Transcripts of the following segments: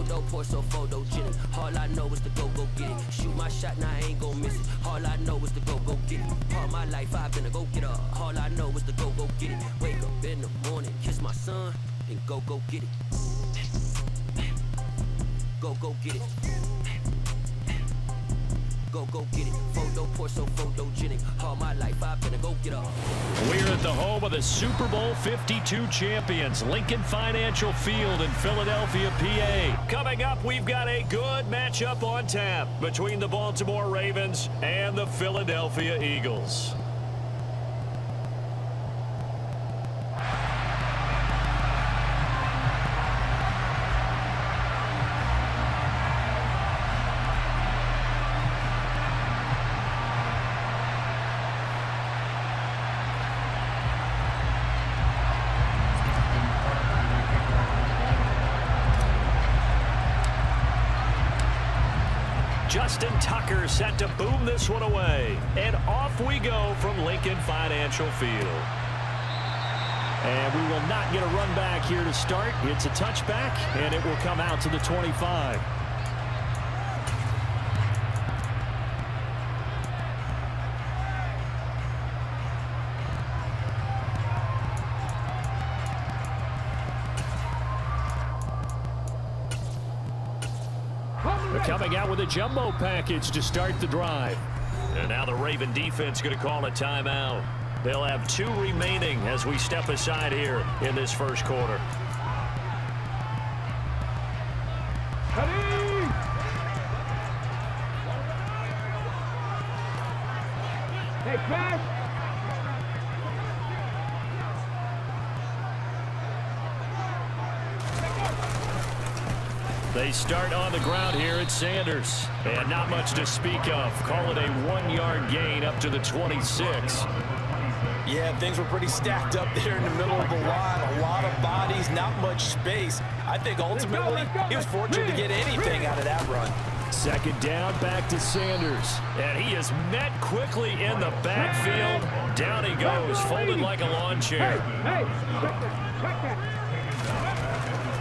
Photo poor, so photogenic. All I know is to go get it. Shoot my shot, now I ain't gon' miss it. All I know is to go get it. All my life I've been a go-getter. All I know is to go get it. Wake up in the morning, kiss my son, and go get it. Go get it. Go get it. Photo poor, so photogenic. All my life I've been a go-getter. We're at the home of the Super Bowl 52 champions, Lincoln Financial Field in Philadelphia, PA. Coming up, we've got a good matchup on tap between the Baltimore Ravens and the Philadelphia Eagles. Justin Tucker set to boom this one away. And off we go from Lincoln Financial Field. And we will not get a run back here to start. It's a touchback, and it will come out to the 25. Coming out with a jumbo package to start the drive. And now the Raven defense going to call a timeout. They'll have 2 remaining as we step aside here in this first quarter. Hey, Crash! They start on the ground here at Sanders. And not much to speak of. Call it a 1-yard gain up to the 26. Yeah, things were pretty stacked up there in the middle of the line. A lot of bodies, not much space. I think ultimately he was fortunate to get anything out of that run. Second down, back to Sanders. And he is met quickly in the backfield. Down he goes, folded like a lawn chair.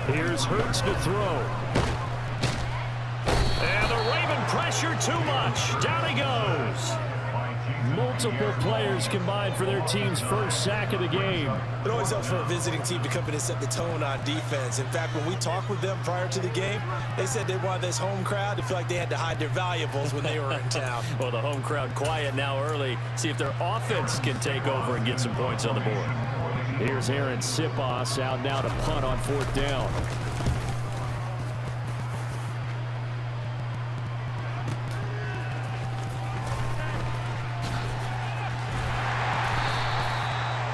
Here's Hurts to throw. And the Raven pressure too much. Down he goes. Multiple players combined for their team's first sack of the game. It always helps for a visiting team to come in and set the tone on defense. In fact, when we talked with them prior to the game, they said they wanted this home crowd to feel like they had to hide their valuables when they were in town. Well, the home crowd quiet now early. See if their offense can take over and get some points on the board. Here's Aaron Sipos out now to punt on 4th down.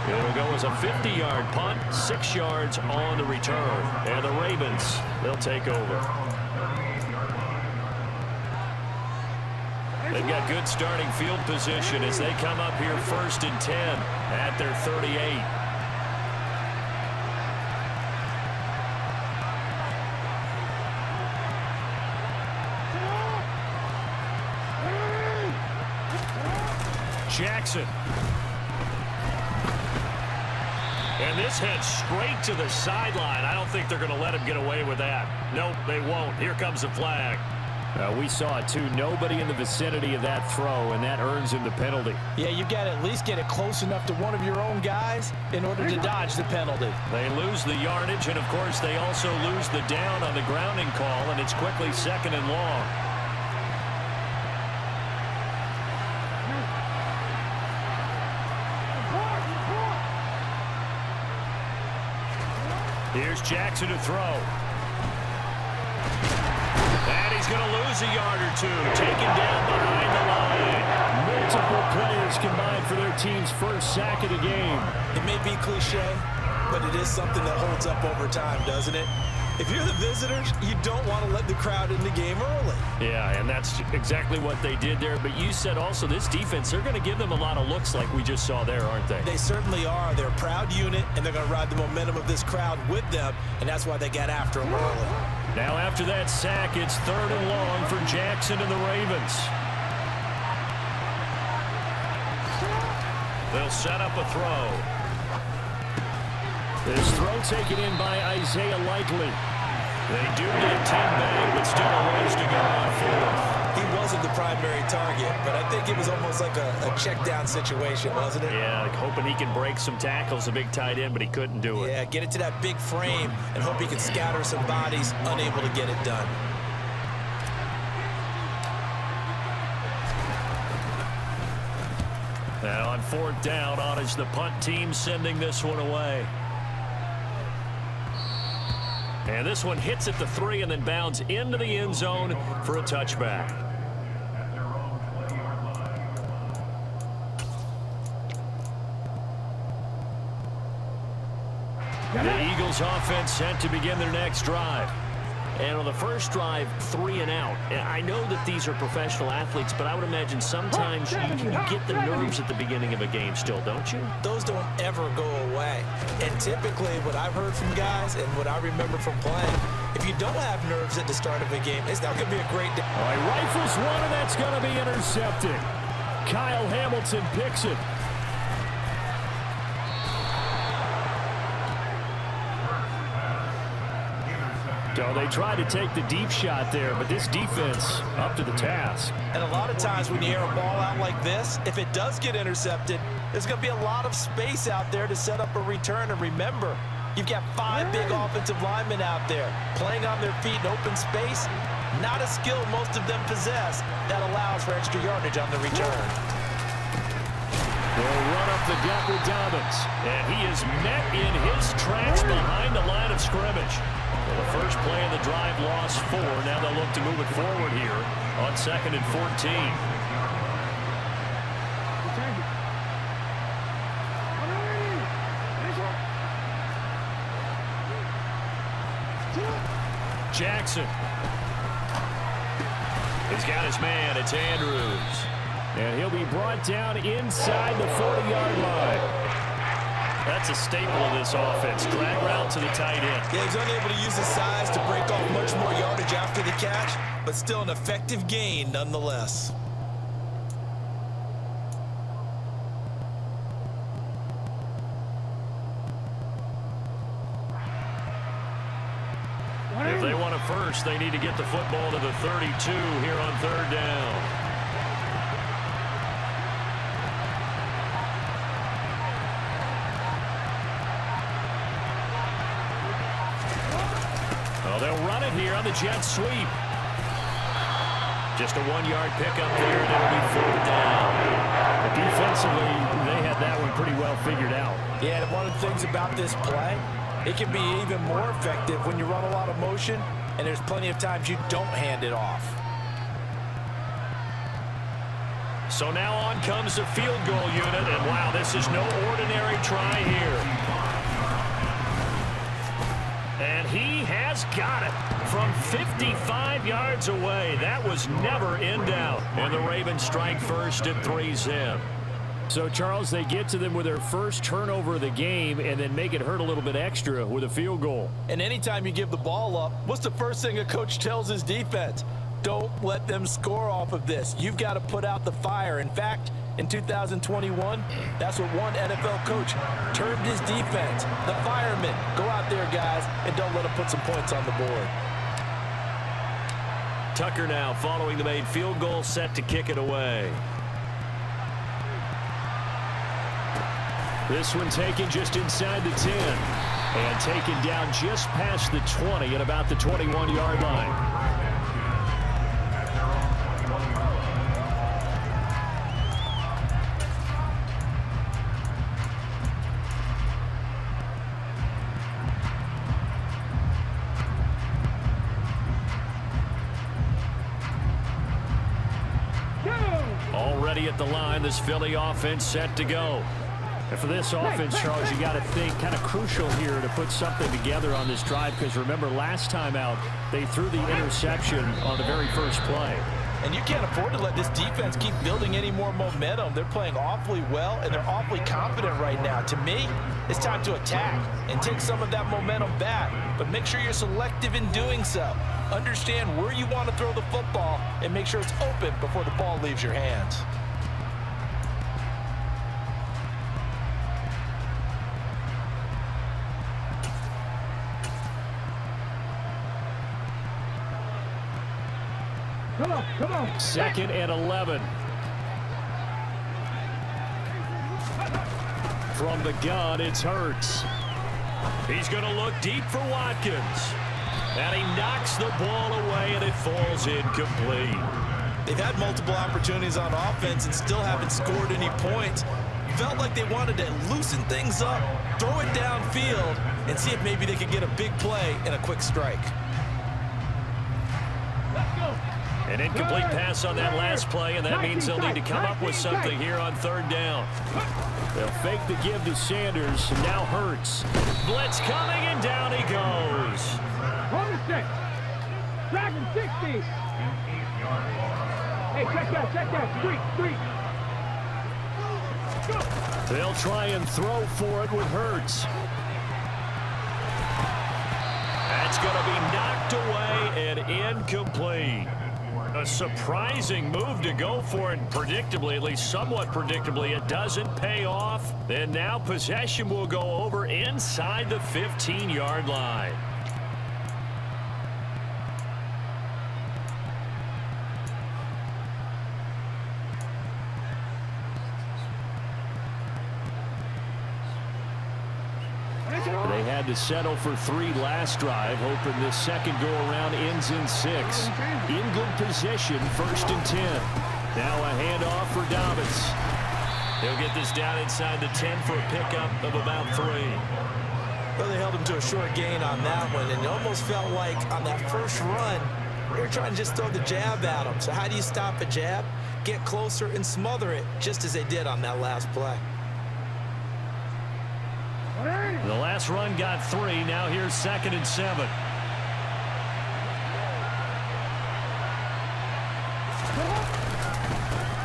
It'll go as a 50-yard punt, 6 yards on the return. And the Ravens, they'll take over. They've got good starting field position as they come up here 1st and 10 at their 38. Jackson. And this heads straight to the sideline. I don't think they're going to let him get away with that. Nope, they won't. Here comes the flag. We saw it too. Nobody in the vicinity of that throw, and that earns him the penalty. Yeah, you got to at least get it close enough to one of your own guys in order to dodge the penalty. They lose the yardage, and of course they also lose the down on the grounding call, and it's quickly 2nd and long. Here's Jackson to throw. And he's going to lose a yard or 2. Taken down behind the line. Multiple players combined for their team's first sack of the game. It may be cliche, but it is something that holds up over time, doesn't it? If you're the visitors, you don't want to let the crowd in the game early. Yeah, and that's exactly what they did there. But you said also this defense, they're going to give them a lot of looks like we just saw there, aren't they? They certainly are. They're a proud unit, and they're going to ride the momentum of this crowd with them, and that's why they got after them early. Now after that sack, it's 3rd and long for Jackson and the Ravens. They'll set up a throw. This throw taken in by Isaiah Likely. They do get 10 back, but still a ways to go on fourth. He wasn't the primary target, but I think it was almost like a check down situation, wasn't it? Yeah, like hoping he can break some tackles, a big tight end, but he couldn't do it. Yeah, get it to that big frame and hope he can scatter some bodies, unable to get it done. Now on fourth down, on is the punt team sending this one away. And this one hits at the 3 and then bounds into the end zone for a touchback. The Eagles offense set to begin their next drive. And on the first drive, 3 and out. I know that these are professional athletes, but I would imagine sometimes you get the nerves at the beginning of a game still, don't you? Those don't ever go away. And typically what I've heard from guys and what I remember from playing, if you don't have nerves at the start of a game, it's not going to be a great day. All right, rifles one, and that's going to be intercepted. Kyle Hamilton picks it. So they tried to take the deep shot there, but this defense up to the task. And a lot of times when you air a ball out like this, if it does get intercepted, there's going to be a lot of space out there to set up a return. And remember, you've got 5 big offensive linemen out there playing on their feet in open space. Not a skill most of them possess that allows for extra yardage on the return. They'll run up the gut with Dobbins. And he is met in his tracks behind the line of scrimmage. Well, the first play of the drive lost 4. Now they'll look to move it forward here on 2nd and 14. Jackson. He's got his man. It's Andrews. And he'll be brought down inside the 40-yard line. That's a staple of this offense. Drag route to the tight end. Yeah, he's unable to use his size to break off much more yardage after the catch, but still an effective gain nonetheless. If they want a first, they need to get the football to the 32 here on 3rd down. They'll run it here on the jet sweep. Just a 1-yard pickup there, and it'll be 4th down. But defensively, they had that one pretty well figured out. Yeah, and one of the things about this play, it can be even more effective when you run a lot of motion, and there's plenty of times you don't hand it off. So now on comes the field goal unit, and wow, this is no ordinary try here. And he has got it from 55 yards away. That was never in doubt. And the Ravens strike first at 3-0. So, Charles, they get to them with their first turnover of the game and then make it hurt a little bit extra with a field goal. And anytime you give the ball up, what's the first thing a coach tells his defense? Don't let them score off of this. You've got to put out the fire. In fact, in 2021, that's what one NFL coach termed his defense. The firemen. Go out there, guys, and don't let them put some points on the board. Tucker now following the made field goal, set to kick it away. This one taken just inside the 10 and taken down just past the 20 at about the 21-yard line. Already at the line, this Philly offense set to go. And for this offense, Charles, you got to think kind of crucial here to put something together on this drive, because remember last time out, they threw the interception on the very first play. And you can't afford to let this defense keep building any more momentum. They're playing awfully well, and they're awfully confident right now. To me, it's time to attack and take some of that momentum back. But make sure you're selective in doing so. Understand where you want to throw the football and make sure it's open before the ball leaves your hands. Come on, come on. 2nd and 11. From the gun, it's Hurts. He's going to look deep for Watkins. And he knocks the ball away, and it falls incomplete. They've had multiple opportunities on offense and still haven't scored any points. Felt like they wanted to loosen things up, throw it downfield, and see if maybe they could get a big play and a quick strike. An incomplete pass on that last play, and that means they'll need to come up with something here on 3rd down. They'll fake the give to Sanders. Now Hurts. Blitz coming, and down he goes. Hold the stick. Dragon 60. Hey, check that. Street. They'll try and throw for it with Hurts. That's going to be knocked away and incomplete. A surprising move to go for it, predictably, at least somewhat predictably. It doesn't pay off. And now possession will go over inside the 15-yard line. They had to settle for 3 last drive, hoping this second go-around ends in 6. In good position, 1st and 10. Now a handoff for Dobbins. He'll get this down inside the 10 for a pickup of about 3. Well, they held him to a short gain on that one, and it almost felt like on that first run, they were trying to just throw the jab at him. So how do you stop a jab? Get closer and smother it, just as they did on that last play. The last run got 3. Now here's 2nd and 7.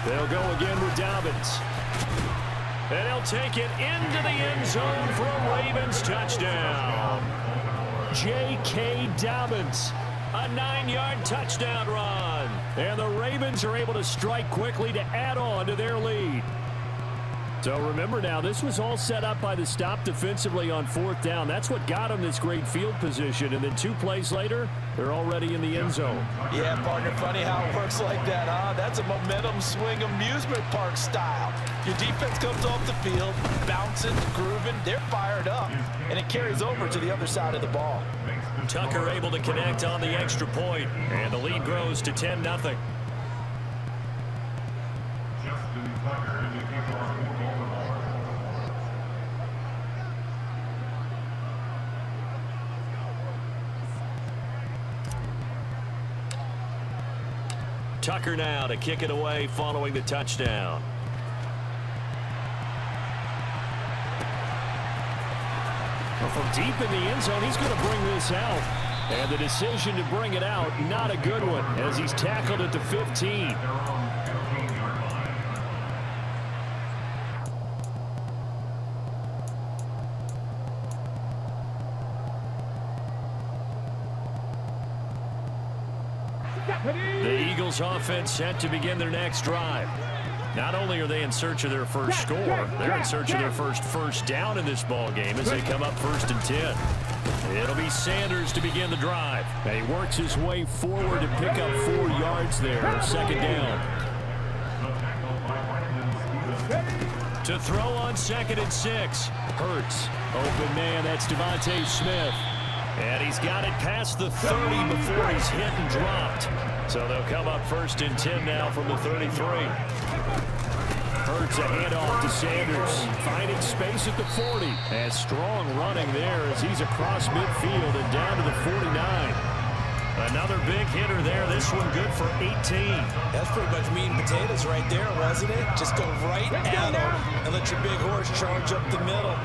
They'll go again with Dobbins. And he'll take it into the end zone for a Ravens touchdown. J.K. Dobbins, a 9-yard touchdown run. And the Ravens are able to strike quickly to add on to their lead. So remember now, this was all set up by the stop defensively on 4th down. That's what got them this great field position. And then 2 plays later, they're already in the end zone. Yeah, partner, funny how it works like that, huh? That's a momentum swing amusement park style. Your defense comes off the field, bouncing, grooving, they're fired up, and it carries over to the other side of the ball. Tucker able to connect on the extra point, and the lead grows to 10-0. Tucker now to kick it away following the touchdown. Well, from deep in the end zone, he's going to bring this out. And the decision to bring it out, not a good one, as he's tackled at the 15. The Eagles offense set to begin their next drive. Not only are they in search of their first score, they're in search of their first down in this ball game as they come up 1st and 10. It'll be Sanders to begin the drive. He works his way forward to pick up 4 yards there, 2nd down. To throw on 2nd and 6. Hurts. Open man, that's Devontae Smith. And he's got it past the 30 before he's hit and dropped. So they'll come up 1st and 10 now from the 33. Hurts a handoff to Sanders, finding space at the 40. And strong running there as he's across midfield and down to the 49. Another big hitter there. This one good for 18. That's pretty much meat and potatoes right there, wasn't it? Just go right at him and let your big horse charge up the middle.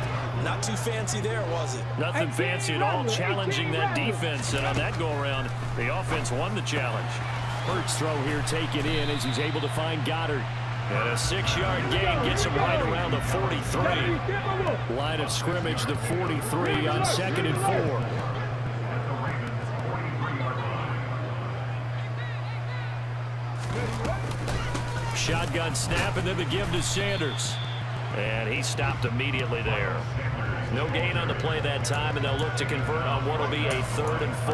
Not too fancy there, was it? Nothing fancy at all, challenging that defense. And on that go-around, the offense won the challenge. Hurts throw here taken in as he's able to find Goddard. And a 6-yard gain gets him right around the 43. Line of scrimmage, the 43 on 2nd and 4. Shotgun snap and then the give to Sanders. And he stopped immediately there. No gain on the play that time, and they'll look to convert on what will be a 3rd and 4.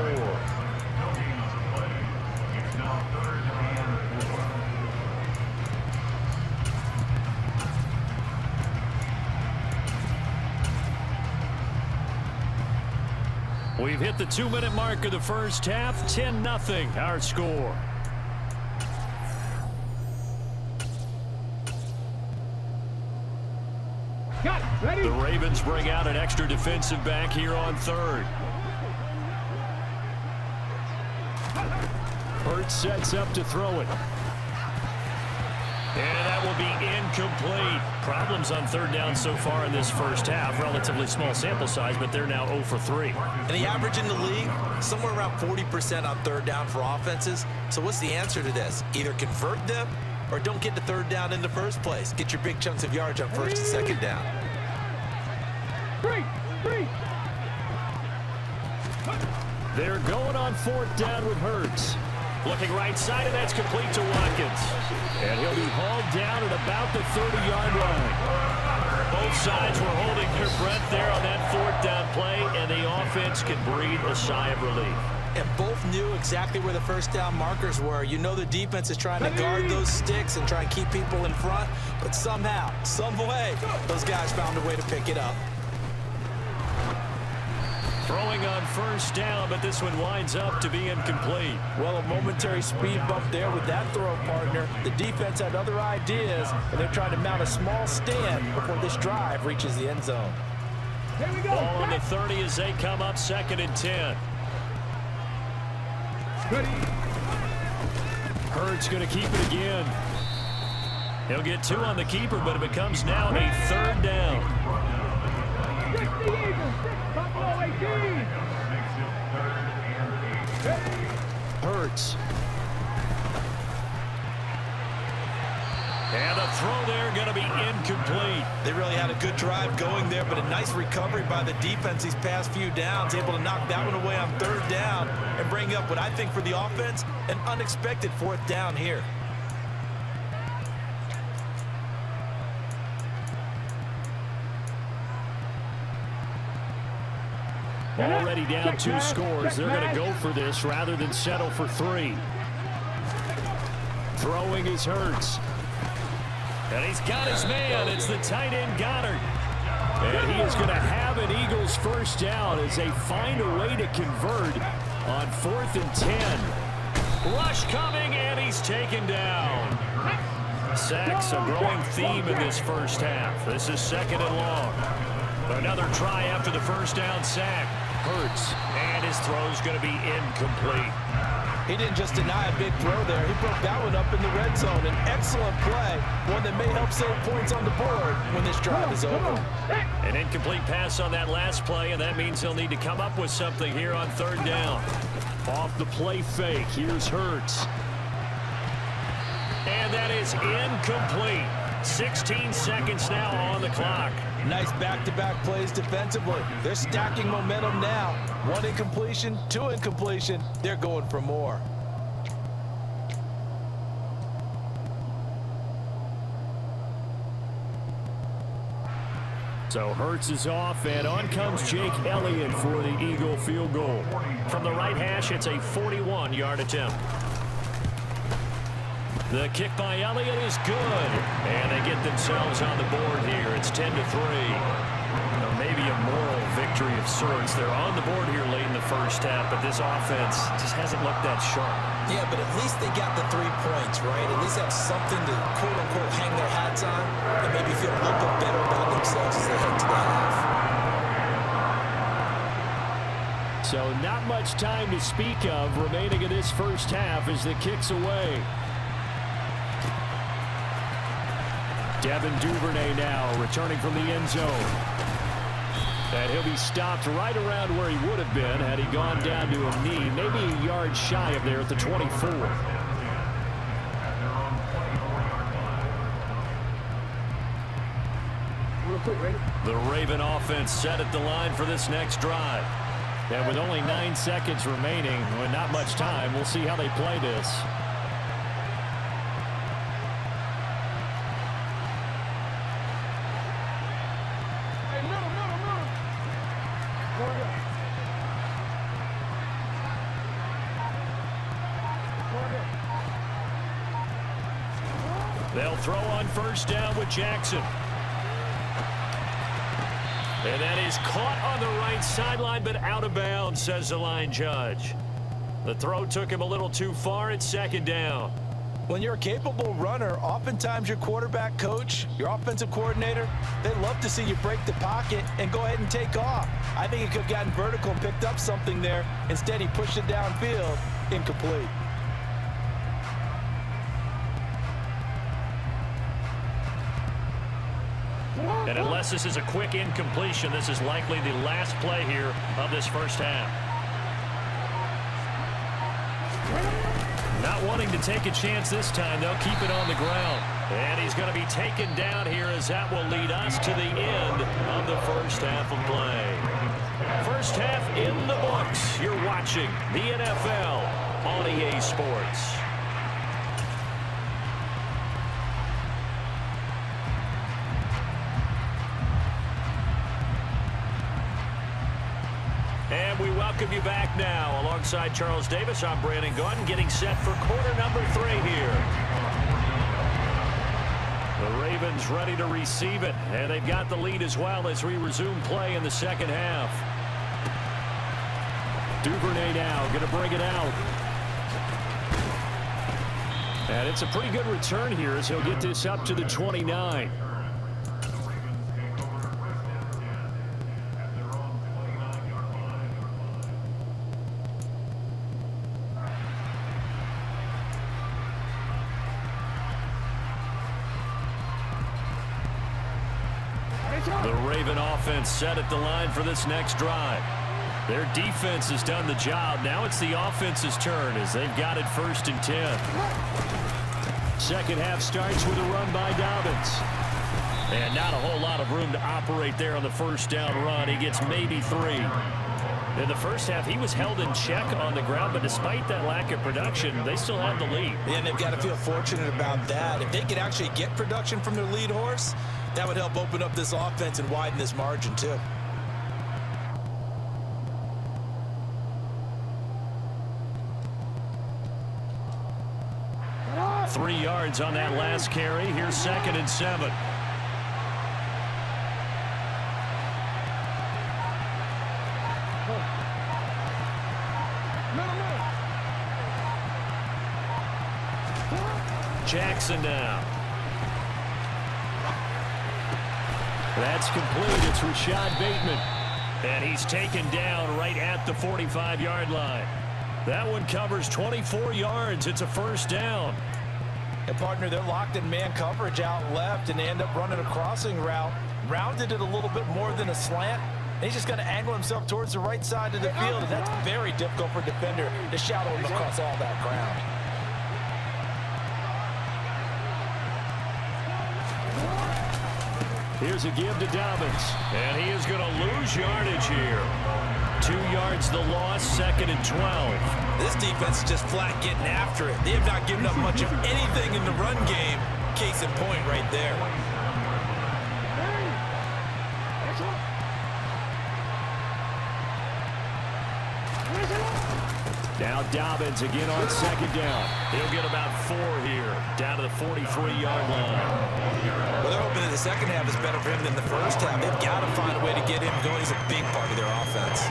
We've hit the 2-minute mark of the first half. 10-0 our score. Got it. Ready? The Ravens bring out an extra defensive back here on third. Hurts sets up to throw it. And that will be incomplete. Problems on third down so far in this first half. Relatively small sample size, but they're now 0 for 3. And the average in the league, somewhere around 40% on third down for offenses. So what's the answer to this? Either convert them or don't get to third down in the first place. Get your big chunks of yards on first and second down. Three. They're going on fourth down with Hurts. Looking right side, and that's complete to Watkins. And he'll be hauled down at about the 30-yard line. Both sides were holding their breath there on that fourth down play, and the offense could breathe a sigh of relief. And both knew exactly where the first down markers were. You know the defense is trying to guard those sticks and try and keep people in front, but somehow, some way, those guys found a way to pick it up. Throwing on first down, but this one winds up to be incomplete. Well, a momentary speed bump there with that throw partner. The defense had other ideas, and they're trying to mount a small stand before this drive reaches the end zone. Here we go. Ball on the 30 as they come up 2nd and 10. Ready? Hurts going to keep it again. He'll get 2 on the keeper, but it becomes now a 3rd down. 6 the Eagles, 6 Buffalo 18. Hurts. And a throw there going to be incomplete. They really had a good drive going there, but a nice recovery by the defense these past few downs, able to knock that one away on 3rd down and bring up what I think for the offense, an unexpected 4th down here. Already down 2 scores. They're going to go for this rather than settle for 3. Throwing is Hurts. And he's got his man. It's the tight end Goddard. And he is going to have an Eagles first down as they find a way to convert on 4th and 10. Rush coming, and he's taken down. Sacks a growing theme in this first half. This is 2nd and long. Another try after the first down sack. Hurts, and his throw's going to be incomplete. He didn't just deny a big throw there. He broke that one up in the red zone. An excellent play, one that may help save points on the board when this drive is over. An incomplete pass on that last play, and that means he'll need to come up with something here on 3rd down. Off the play fake, here's Hurts. And that is incomplete. 16 seconds now on the clock. Nice back-to-back plays defensively. They're stacking momentum now. 1 incompletion, 2 incompletion. They're going for more. So Hurts is off, and on comes Jake Elliott for the Eagle field goal. From the right hash, it's a 41-yard attempt. The kick by Elliott is good, and they get themselves on the board here. It's 10-3. Now, maybe a moral victory of sorts. They're on the board here late in the first half, but this offense just hasn't looked that sharp. Yeah, but at least they got the 3 points, right? At least have something to, quote-unquote, hang their hats on and maybe feel a little bit better about themselves as they head to the half. So not much time to speak of remaining in this first half as the kick's away. Devin Duvernay now returning from the end zone. And he'll be stopped right around where he would have been had he gone down to a knee, maybe a yard shy of there at the 24. The Raven offense set at the line for this next drive. And with only 9 seconds remaining, with not much time, we'll see how they play this. They'll throw on first down with Jackson. And that is caught on the right sideline, but out of bounds, says the line judge. The throw took him a little too far. It's second down. When you're a capable runner, oftentimes your quarterback coach, your offensive coordinator, they love to see you break the pocket and go ahead and take off. I think he could have gotten vertical and picked up something there. Instead, he pushed it downfield, incomplete. And unless this is a quick incompletion, this is likely the last play here of this first half. Not wanting to take a chance this time, they'll keep it on the ground. And he's going to be taken down here as that will lead us to the end of the first half of play. First half in the books. You're watching the NFL on EA Sports. And we welcome you back now. Alongside Charles Davis, I'm Brandon Gaudin, getting set for quarter number 3 here. The Ravens ready to receive it, and they've got the lead as well as we resume play in the second half. Duvernay now going to bring it out. And it's a pretty good return here as he'll get this up to the 29. The Raven offense set at the line for this next drive. Their defense has done the job. Now it's the offense's turn as they've got it 1st and 10. Second half starts with a run by Dobbins. And not a whole lot of room to operate there on the first down run. He gets maybe 3. In the first half, he was held in check on the ground, but despite that lack of production, they still have the lead. And they've got to feel fortunate about that. If they could actually get production from their lead horse, that would help open up this offense and widen this margin, too. Three yards on that last carry. Here's 2nd and 7. Jackson now. That's complete. It's Rashad Bateman. And he's taken down right at the 45-yard line. That one covers 24 yards. It's a first down. And, partner, they're locked in man coverage out left, and they end up running a crossing route. Rounded it a little bit more than a slant. And he's just going to angle himself towards the right side of the field, and that's very difficult for a defender to shadow him across all that ground. Here's a give to Dobbins, and he is going to lose yardage here. 2 yards the loss, 2nd and 12. This defense is just flat getting after it. They have not given up much of anything in the run game. Case in point right there. Now Dobbins again on 2nd down. He'll get about 4 here, down to the 43-yard line. Well, they're hoping that the second half is better for him than the first half. They've got to find a way to get him going. He's a big part of their offense.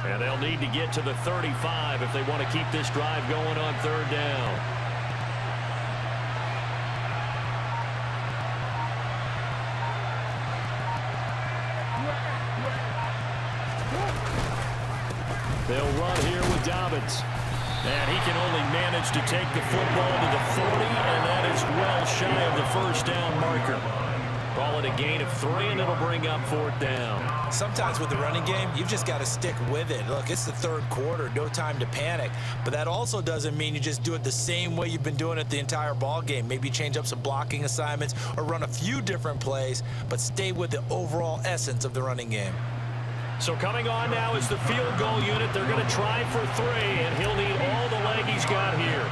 And they'll need to get to the 35 if they want to keep this drive going on 3rd down. They'll run here with Dobbins. And he can only manage to take the football to the 40, and that is well shy of the first down marker. Call it a gain of 3, and it'll bring up 4th down. Sometimes with the running game, you've just got to stick with it. Look, it's the 3rd quarter, no time to panic. But that also doesn't mean you just do it the same way you've been doing it the entire ball game. Maybe change up some blocking assignments or run a few different plays, but stay with the overall essence of the running game. So coming on now is the field goal unit. They're going to try for 3, and he'll need all the leg he's got here.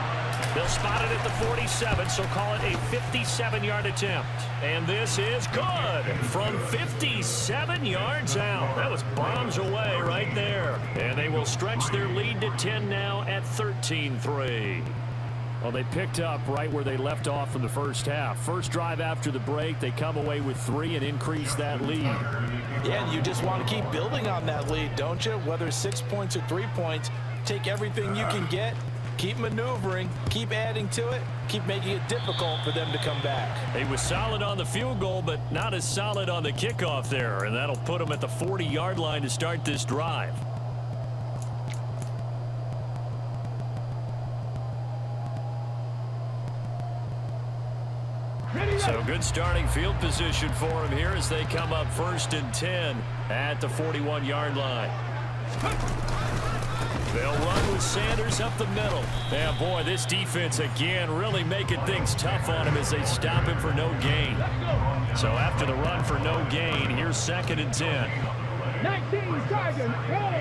They'll spot it at the 47, so call it a 57-yard attempt. And this is good from 57 yards out. That was bombs away right there. And they will stretch their lead to 10 now at 13-3. Well, they picked up right where they left off in the first half. First drive after the break, they come away with 3 and increase that lead. Yeah, and you just want to keep building on that lead, don't you? Whether it's 6 points or 3 points, take everything you can get. Keep maneuvering, keep adding to it, keep making it difficult for them to come back. He was solid on the field goal, but not as solid on the kickoff there, and that'll put him at the 40-yard line to start this drive. So good starting field position for him here as they come up 1st and 10 at the 41-yard line. They'll run with Sanders up the middle. And boy, this defense again really making things tough on him as they stop him for no gain. So after the run for no gain, here's 2nd and 10. 19 Tigers, roll.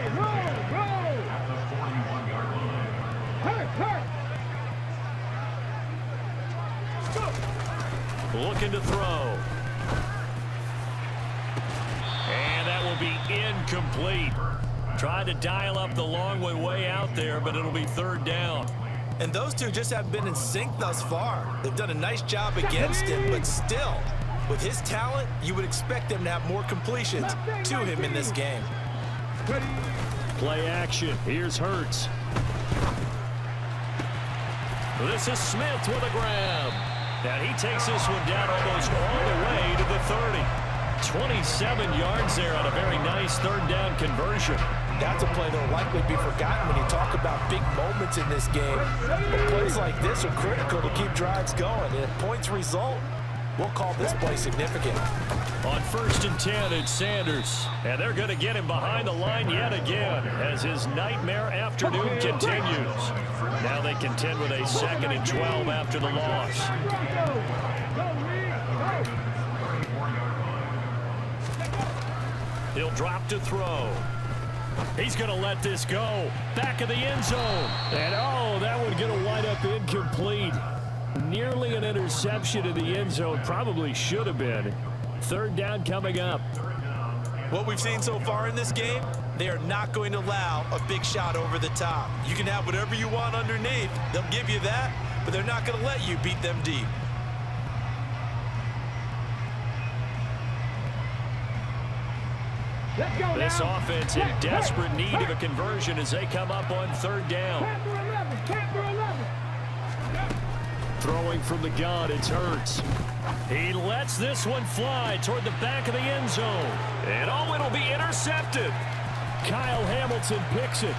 Hurt. Looking to throw. And that will be incomplete. Tried to dial up the long way out there, but it'll be 3rd down. And those two just have been in sync thus far. They've done a nice job against him, but still, with his talent, you would expect them to have more completions to him in this game. Play action. Here's Hurts. This is Smith with a grab. And he takes this one down almost all the way to the 30. 27 yards there on a very nice 3rd down conversion. That's a play that will likely be forgotten when you talk about big moments in this game. But plays like this are critical to keep drives going. And if points result, we'll call this play significant. On 1st and 10, it's Sanders. And they're going to get him behind the line yet again as his nightmare afternoon continues. Now they contend with a 2nd and 12 after the loss. He'll drop to throw. He's going to let this go. Back of the end zone. And oh, that would get a wind up incomplete. Nearly an interception in the end zone. Probably should have been. 3rd down coming up. What we've seen so far in this game, they are not going to allow a big shot over the top. You can have whatever you want underneath. They'll give you that, but they're not going to let you beat them deep. This offense in desperate need of a conversion as they come up on 3rd down. Throwing from the gun, it's Hurts. He lets this one fly toward the back of the end zone. And oh, it'll be intercepted. Kyle Hamilton picks it.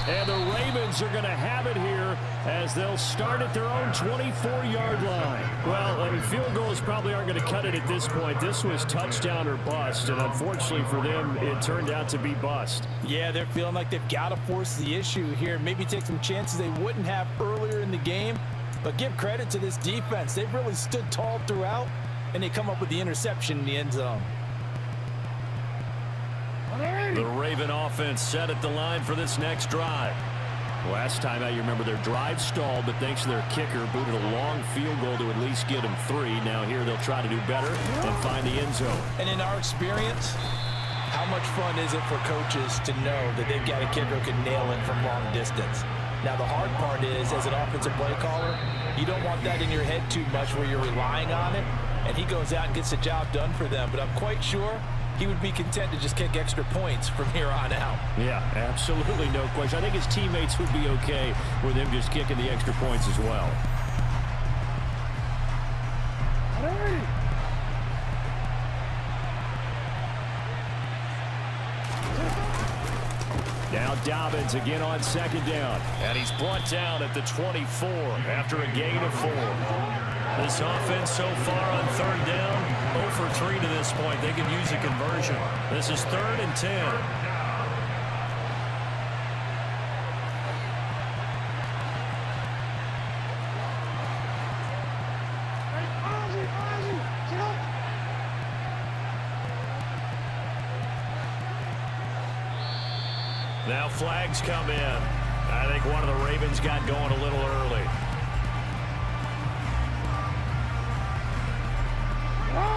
And the Ravens are going to have it here as they'll start at their own 24-yard line. Well, I mean, field goals probably aren't going to cut it at this point. This was touchdown or bust, and unfortunately for them, it turned out to be bust. Yeah, they're feeling like they've got to force the issue here. Maybe take some chances they wouldn't have earlier in the game. But give credit to this defense. They've really stood tall throughout, and they come up with the interception in the end zone. The Raven offense set at the line for this next drive. Last time out, you remember their drive stalled, but thanks to their kicker, booted a long field goal to at least get them 3. Now here they'll try to do better and find the end zone. And in our experience, how much fun is it for coaches to know that they've got a kicker who can nail it from long distance? Now, the hard part is, as an offensive play caller, you don't want that in your head too much where you're relying on it, and he goes out and gets the job done for them. But I'm quite sure he would be content to just kick extra points from here on out. Yeah, absolutely no question. I think his teammates would be okay with him just kicking the extra points as well. Now Dobbins again on 2nd down. And he's brought down at the 24 after a gain of 4. This offense so far on 3rd down, 0 for 3 to this point. They can use a conversion. This is 3rd and 10. Now flags come in. I think one of the Ravens got going a little early.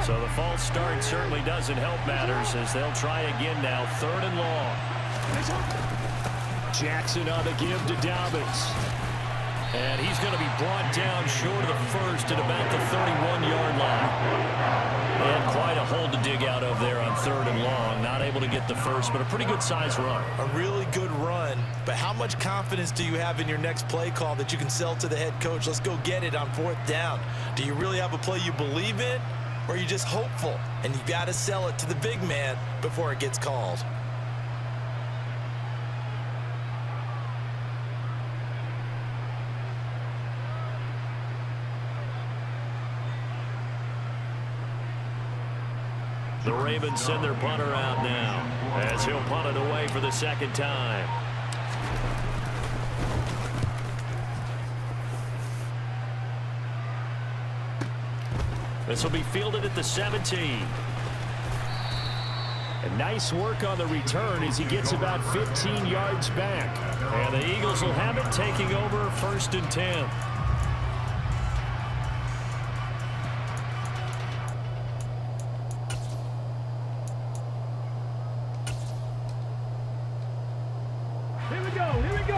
So the false start certainly doesn't help matters as they'll try again now. 3rd and long. Jackson on the give to Dobbins. And he's going to be brought down short of the first at about the 31-yard line. And quite a hole to dig out of there on 3rd and long. Not able to get the first, but a pretty good size run. A really good run, but how much confidence do you have in your next play call that you can sell to the head coach? Let's go get it on 4th down. Do you really have a play you believe in, or are you just hopeful? And you got to sell it to the big man before it gets called. The Ravens send their punter out now as he'll punt it away for the 2nd time. This will be fielded at the 17. And nice work on the return as he gets about 15 yards back. And the Eagles will have it, taking over 1st and 10.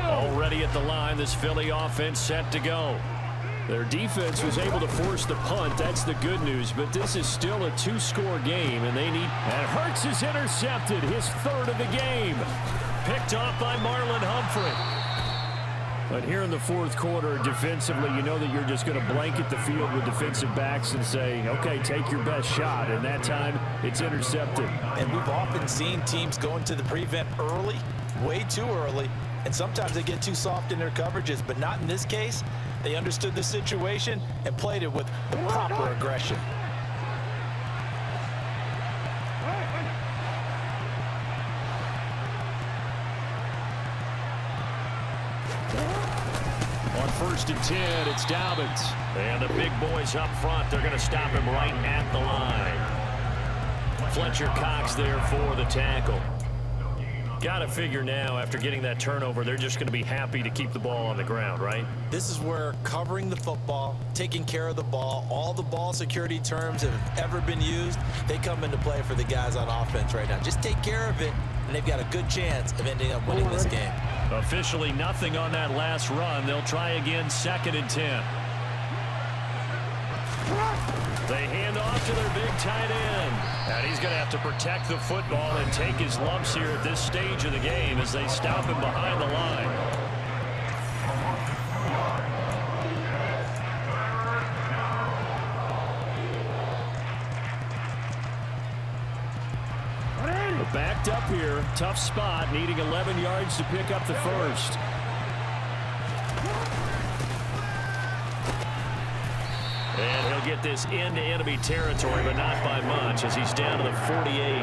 Already at the line, this Philly offense set to go. Their defense was able to force the punt. That's the good news, but this is still a 2-score game, and they need... And Hurts is intercepted, his 3rd of the game. Picked off by Marlon Humphrey. But here in the 4th quarter, defensively, you know that you're just going to blanket the field with defensive backs and say, okay, take your best shot. And that time, it's intercepted. And we've often seen teams go into the prevent early, way too early, and sometimes they get too soft in their coverages, but not in this case. They understood the situation and played it with the proper aggression. On 1st and 10, it's Dobbins. And the big boys up front, they're going to stop him right at the line. Fletcher Cox there for the tackle. Got to figure now, after getting that turnover, they're just going to be happy to keep the ball on the ground, right? This is where covering the football, taking care of the ball, all the ball security terms that have ever been used, they come into play for the guys on offense right now. Just take care of it, and they've got a good chance of ending up winning this game. Officially nothing on that last run. They'll try again, 2nd and 10. They hand off to their big tight end. And he's going to have to protect the football and take his lumps here at this stage of the game as they stop him behind the line. But backed up here, tough spot, needing 11 yards to pick up the first. And he'll get this into enemy territory, but not by much as he's down to the 48.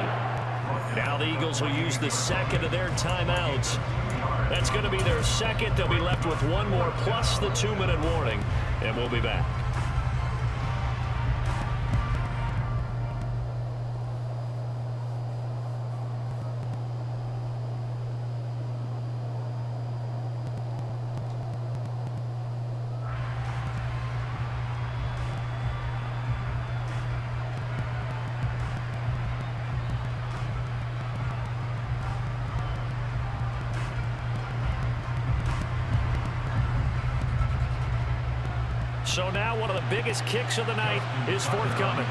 Now the Eagles will use the 2nd of their timeouts. That's going to be their 2nd. They'll be left with 1 more plus the 2-minute warning, and we'll be back. So now one of the biggest kicks of the night is forthcoming.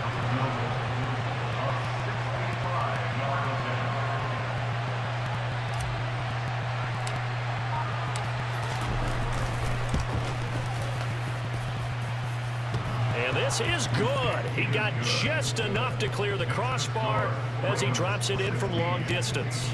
And this is good. He got just enough to clear the crossbar as he drops it in from long distance.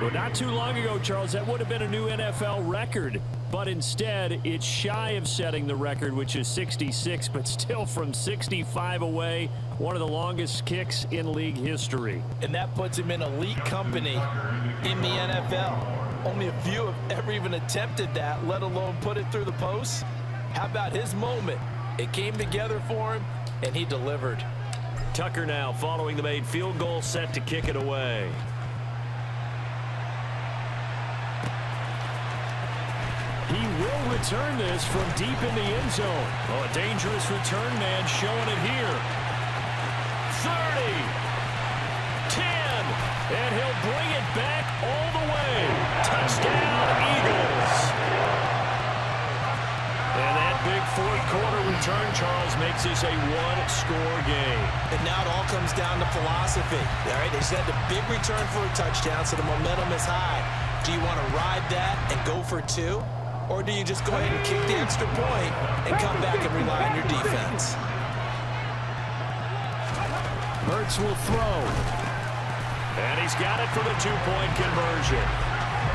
Well, not too long ago, Charles, that would have been a new NFL record. But instead, it's shy of setting the record, which is 66, but still from 65 away, one of the longest kicks in league history. And that puts him in elite company in the NFL. Only a few have ever even attempted that, let alone put it through the posts. How about his moment? It came together for him, and he delivered. Tucker now following the made field goal, set to kick it away. He will return this from deep in the end zone. Oh, a dangerous return man showing it here. 30, 10, and he'll bring it back all the way. Touchdown, Eagles. And that big fourth quarter return, Charles, makes this a one-score game. And now it all comes down to philosophy. All right, they just had the big return for a touchdown, so the momentum is high. Do you want to ride that and go for two? Or do you just go ahead and kick the extra point and come back and rely on your defense? Hurts will throw. And he's got it for the two-point conversion.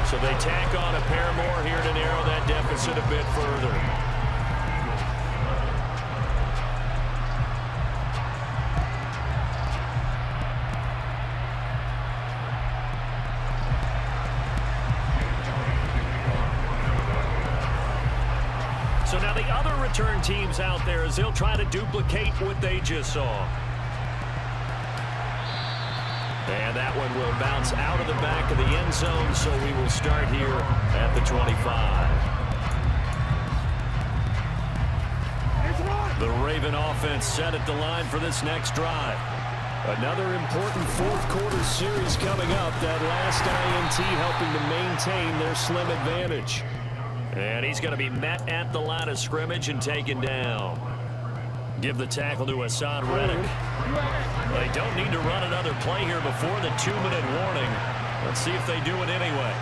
So they tack on a pair more here to narrow that deficit a bit further. So now the other return teams out there as they'll try to duplicate what they just saw. And that one will bounce out of the back of the end zone, so we will start here at the 25. The Raven offense set at the line for this next drive. Another important fourth quarter series coming up. That last INT helping to maintain their slim advantage. And he's going to be met at the line of scrimmage and taken down. Give the tackle to Hassan Reddick. They don't need to run another play here before the 2-minute warning. Let's see if they do it anyway.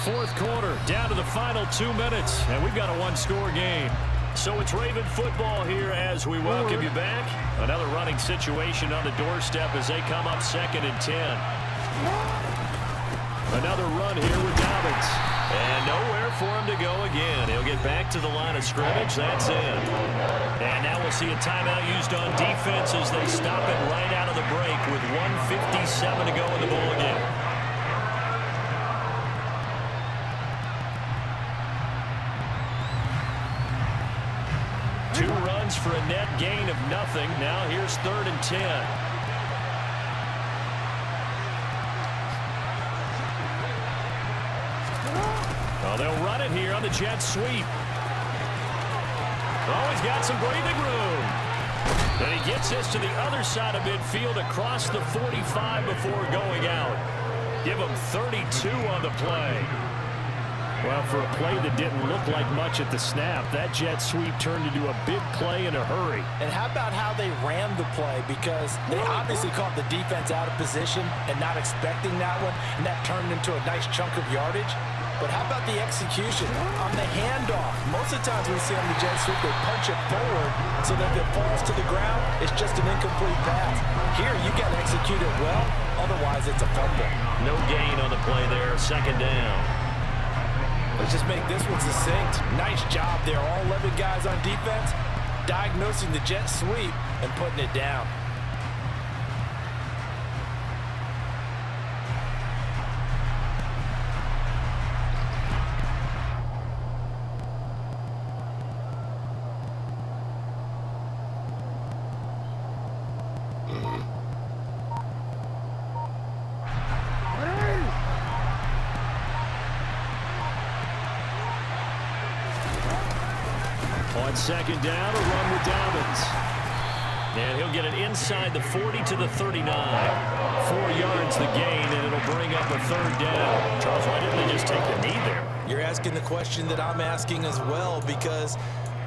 Fourth quarter, down to the final 2 minutes, and we've got a one-score game. So it's Raven football here as we welcome you back. Another running situation on the doorstep as they come up 2nd and 10. Another run here with Dobbins. And nowhere for him to go again. He'll get back to the line of scrimmage. That's it. And now we'll see a timeout used on defense as they stop it right out of the break with 1:57 to go in the ball game. Two runs for a net gain of nothing. Now here's 3rd and 10. Well, they'll run it here on the jet sweep. Oh, he's got some breathing room. And he gets this to the other side of midfield across the 45 before going out. Give him 32 on the play. Well, for a play that didn't look like much at the snap, that jet sweep turned into a big play in a hurry. And how about how they ran the play? Because they obviously caught the defense out of position and not expecting that one, and that turned into a nice chunk of yardage. But how about the execution on the handoff? Most of the times we see on the jet sweep, they punch it forward so that if it falls to the ground, it's just an incomplete pass. Here, you got to execute it well. Otherwise, it's a fumble. No gain on the play there. 2nd down. Let's just make this one succinct. Nice job there. All 11 guys on defense diagnosing the jet sweep and putting it down. On 2nd down, a run with Dobbins. And he'll get it inside the 40 to the 39. 4 yards the gain, and it'll bring up a 3rd down. Charles, why didn't they just take the knee there? You're asking the question that I'm asking as well, because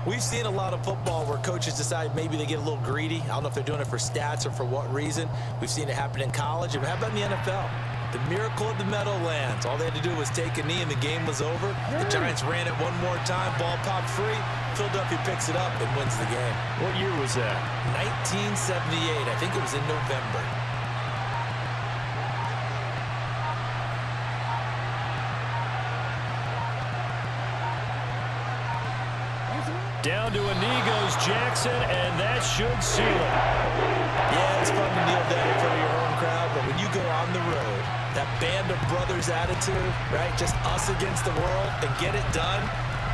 we've seen a lot of football where coaches decide maybe they get a little greedy. I don't know if they're doing it for stats or for what reason. We've seen it happen in college. And how about in the NFL? The miracle of the Meadowlands. All they had to do was take a knee and the game was over. The Giants ran it one more time. Ball popped free. Philadelphia picks it up and wins the game. What year was that? 1978. I think it was in November. Down to a knee goes Jackson, and that should seal it. Yeah, it's fun to kneel down in front of your home crowd, but when you go on the road, that band of brothers attitude, right? Just us against the world and get it done.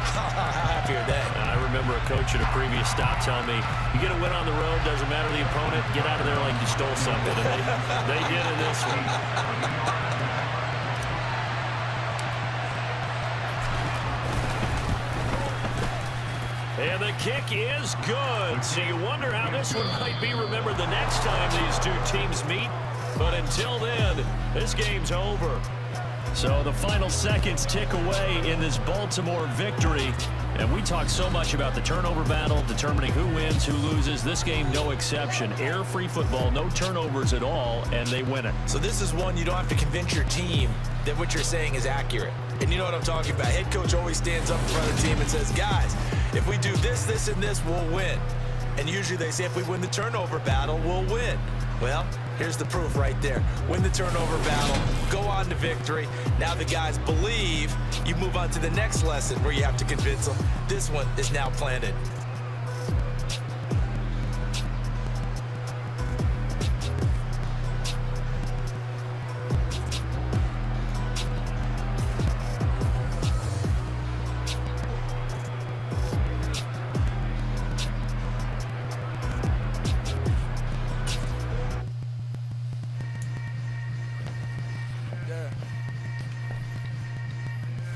How happy are they? I remember a coach at a previous stop telling me, you get a win on the road, doesn't matter the opponent, get out of there like you stole something. And they did in this one. And the kick is good. So you wonder how this one might be remembered the next time these two teams meet. But until then, this game's over. So the final seconds tick away in this Baltimore victory. And we talk so much about the turnover battle, determining who wins, who loses. This game, no exception. Air-free football, no turnovers at all, and they win it. So this is one you don't have to convince your team that what you're saying is accurate. And you know what I'm talking about. Head coach always stands up in front of the team and says, guys, if we do this, this, and this, we'll win. And usually they say if we win the turnover battle, we'll win. Well, here's the proof right there. Win the turnover battle, go on to victory. Now the guys believe. You move on to the next lesson where you have to convince them. This one is now planted.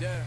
Yeah.